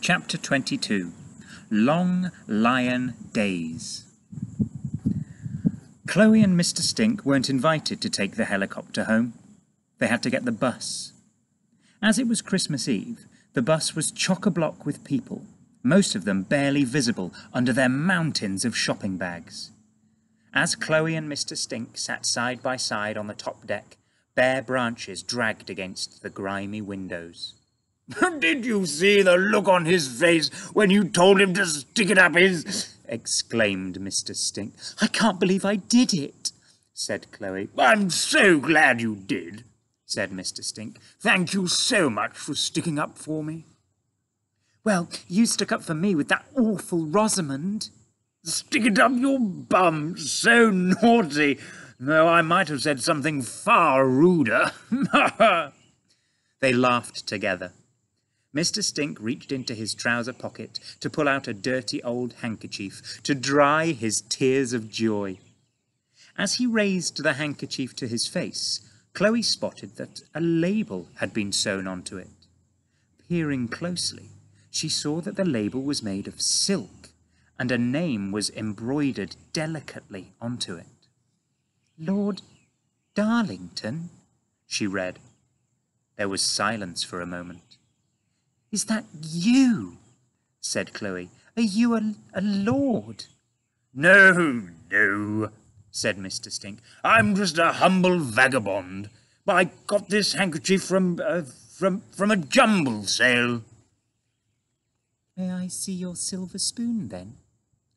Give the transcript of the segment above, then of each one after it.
Chapter 22. Long Lion Days. Chloe and Mr. Stink weren't invited to take the helicopter home. They had to get the bus. As it was Christmas Eve, the bus was chock-a-block with people, most of them barely visible under their mountains of shopping bags. As Chloe and Mr. Stink sat side by side on the top deck, bare branches dragged against the grimy windows. "Did you see the look on his face when you told him to stick it up his—" exclaimed Mr. Stink. "I can't believe I did it," said Chloe. "I'm so glad you did," said Mr. Stink. "Thank you so much for sticking up for me." "Well, you stuck up for me with that awful Rosamond." "Stick it up your bum, so naughty. Though I might have said something far ruder." They laughed together. Mr. Stink reached into his trouser pocket to pull out a dirty old handkerchief to dry his tears of joy. As he raised the handkerchief to his face, Chloe spotted that a label had been sewn onto it. Peering closely, she saw that the label was made of silk, and a name was embroidered delicately onto it. "Lord Darlington," she read. There was silence for a moment. "Is that you?" said Chloe. "Are you a lord?" No, said Mr. Stink. "I'm just a humble vagabond. But I got this handkerchief from a jumble sale." "May I see your silver spoon, then?"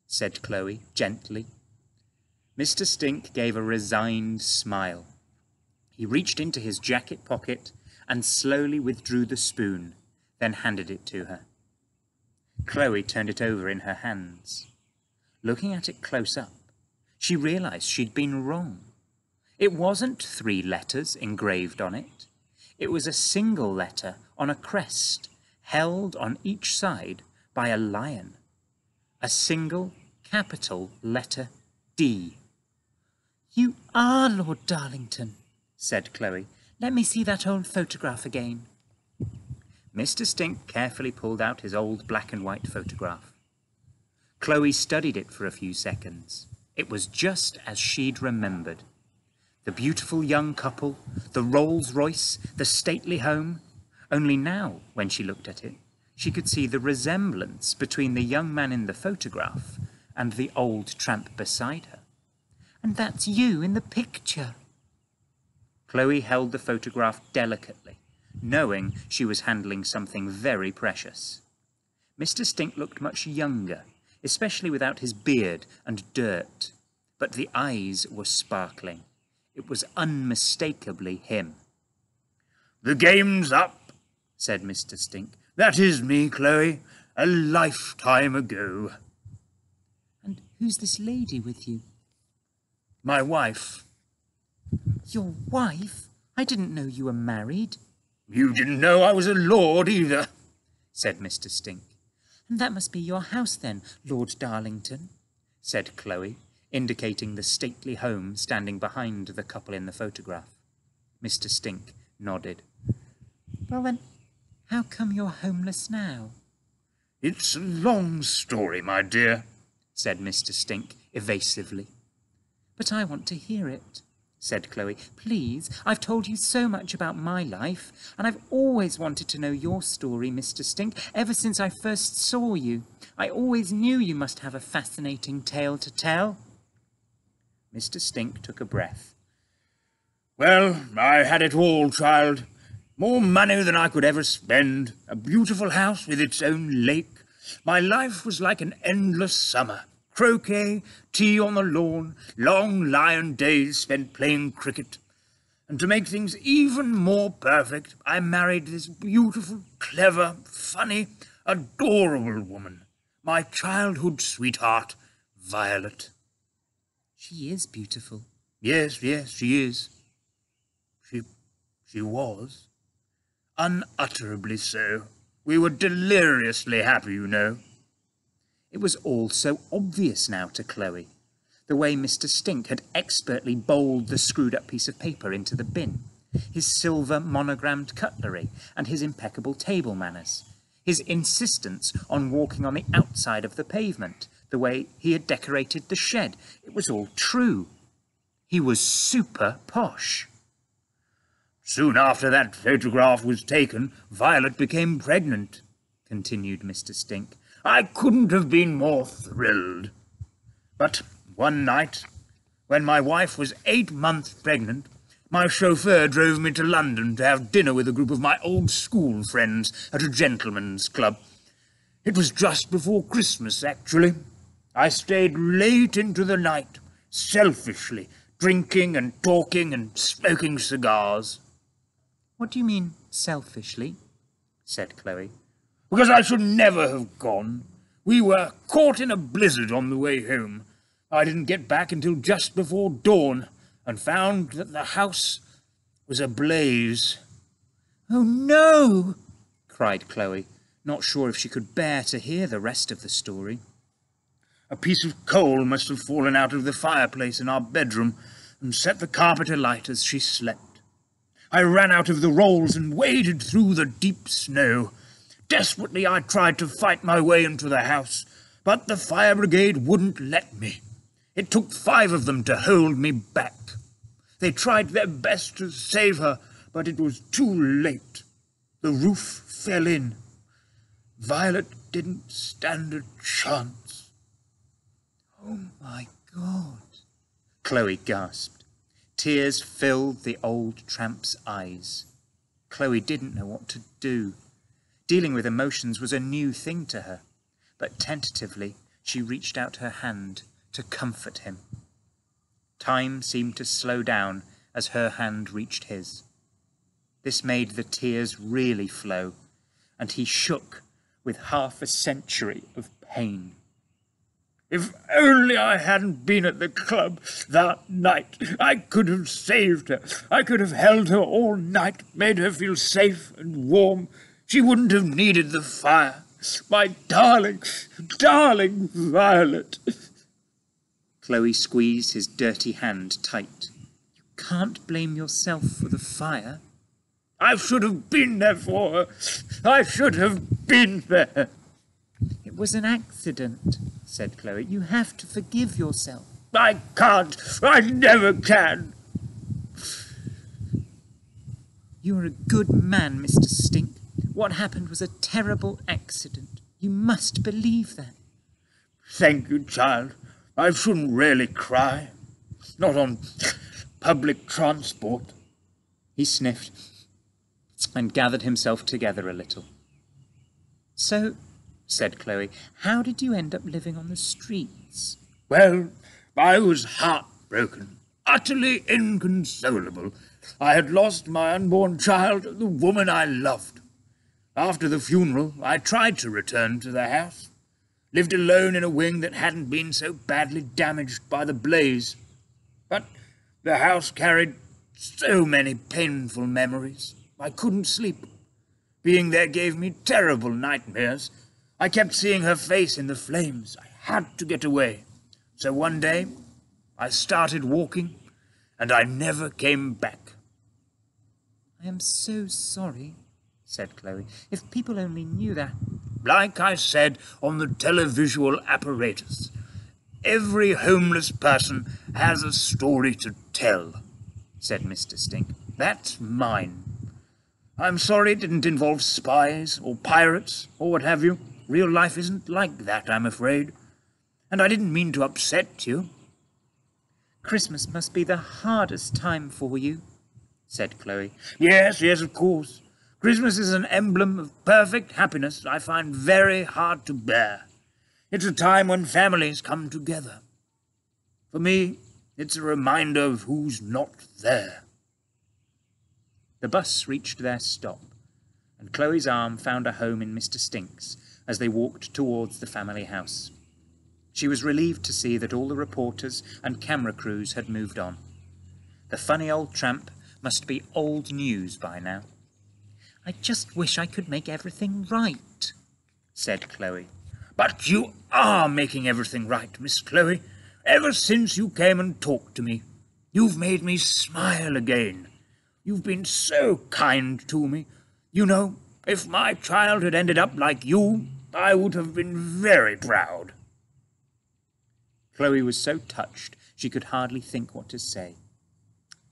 said Chloe, gently. Mr. Stink gave a resigned smile. He reached into his jacket pocket and slowly withdrew the spoon, then handed it to her. Chloe turned it over in her hands. Looking at it close up, she realized she'd been wrong. It wasn't 3 letters engraved on it. It was a single letter on a crest, held on each side by a lion. A single capital letter D. "You are Lord Darlington," said Chloe. "Let me see that old photograph again." Mr. Stink carefully pulled out his old black and white photograph. Chloe studied it for a few seconds. It was just as she'd remembered. The beautiful young couple, the Rolls-Royce, the stately home. Only now, when she looked at it, she could see the resemblance between the young man in the photograph and the old tramp beside her. "And that's you in the picture." Chloe held the photograph delicately, knowing she was handling something very precious. Mr. Stink looked much younger, especially without his beard and dirt, but the eyes were sparkling. It was unmistakably him. "The game's up," said Mr. Stink. "That is me, Chloe, a lifetime ago." "And who's this lady with you?" "My wife." "Your wife? I didn't know you were married." "You didn't know I was a lord either," said Mr. Stink. "And that must be your house then, Lord Darlington," said Chloe, indicating the stately home standing behind the couple in the photograph. Mr. Stink nodded. "Well then, how come you're homeless now?" "It's a long story, my dear," said Mr. Stink evasively. "But I want to hear it," said Chloe. "Please, I've told you so much about my life, and I've always wanted to know your story, Mr. Stink, ever since I first saw you. I always knew you must have a fascinating tale to tell." Mr. Stink took a breath. "Well, I had it all, child. More money than I could ever spend, a beautiful house with its own lake. My life was like an endless summer. Croquet, tea on the lawn, long lion days spent playing cricket. And to make things even more perfect, I married this beautiful, clever, funny, adorable woman, my childhood sweetheart, Violet." "She is beautiful." Yes, she is. She was. Unutterably so. We were deliriously happy, you know." It was all so obvious now to Chloe. The way Mr. Stink had expertly bowled the screwed-up piece of paper into the bin, his silver monogrammed cutlery, and his impeccable table manners. his insistence on walking on the outside of the pavement, the way he had decorated the shed. It was all true. He was super posh. Soon after that photograph was taken, Violet became pregnant, continued Mr. Stink. I couldn't have been more thrilled. But one night, when my wife was 8 months pregnant, my chauffeur drove me to London to have dinner with a group of my old school friends at a gentleman's club. It was just before Christmas, actually. I stayed late into the night, selfishly, drinking and talking and smoking cigars. What do you mean, selfishly? Said Chloe. Because I should never have gone. We were caught in a blizzard on the way home. I didn't get back until just before dawn and found that the house was ablaze. Oh, no! Cried Chloe, not sure if she could bear to hear the rest of the story. A piece of coal must have fallen out of the fireplace in our bedroom and set the carpet alight as she slept. I ran out of the rolls and waded through the deep snow. Desperately I tried to fight my way into the house, but the fire brigade wouldn't let me. It took 5 of them to hold me back. They tried their best to save her, but it was too late. The roof fell in. Violet didn't stand a chance. Oh, my God, Chloe gasped. Tears filled the old tramp's eyes. Chloe didn't know what to do. Dealing with emotions was a new thing to her, but tentatively she reached out her hand to comfort him. Time seemed to slow down as her hand reached his. This made the tears really flow, and he shook with half a century of pain. If only I hadn't been at the club that night, I could have saved her. I could have held her all night, made her feel safe and warm. She wouldn't have needed the fire. My darling, darling Violet. Chloe squeezed his dirty hand tight. You can't blame yourself for the fire. I should have been there for her. I should have been there. It was an accident, said Chloe. You have to forgive yourself. I can't. I never can. You are a good man, Mr. Stink. What happened was a terrible accident. You must believe that. Thank you, child. I shouldn't really cry. Not on public transport. He sniffed and gathered himself together a little. So, said Chloe, how did you end up living on the streets? Well, I was heartbroken, utterly inconsolable. I had lost my unborn child, the woman I loved. After the funeral, I tried to return to the house. Lived alone in a wing that hadn't been so badly damaged by the blaze. But the house carried so many painful memories. I couldn't sleep. Being there gave me terrible nightmares. I kept seeing her face in the flames. I had to get away. So one day, I started walking, and I never came back. I am so sorry, said Chloe. If people only knew that. Like I said on the televisual apparatus, every homeless person has a story to tell, said Mr. Stink. That's mine. I'm sorry it didn't involve spies or pirates or what have you. Real life isn't like that, I'm afraid. And I didn't mean to upset you. Christmas must be the hardest time for you, said Chloe. Yes, of course. Christmas is an emblem of perfect happiness I find very hard to bear. It's a time when families come together. For me, it's a reminder of who's not there. The bus reached their stop, and Chloe's arm found a home in Mr. Stink's as they walked towards the family house. She was relieved to see that all the reporters and camera crews had moved on. The funny old tramp must be old news by now. I just wish I could make everything right, said Chloe. But you are making everything right, Miss Chloe. Ever since you came and talked to me, you've made me smile again. You've been so kind to me. You know, If my child had ended up like you, I would have been very proud." Chloe was so touched she could hardly think what to say.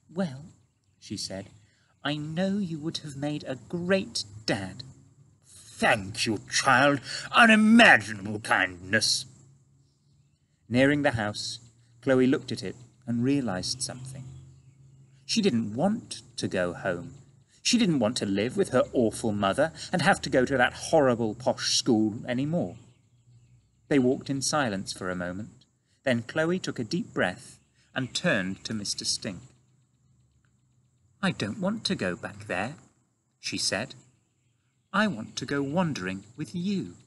"Well," she said, "I know you would have made a great dad." "Thank you, child. Unimaginable kindness." Nearing the house, Chloe looked at it and realized something. She didn't want to go home. She didn't want to live with her awful mother and have to go to that horrible posh school any more. They walked in silence for a moment. Then Chloe took a deep breath and turned to Mr. Stink. "I don't want to go back there," she said. "I want to go wandering with you."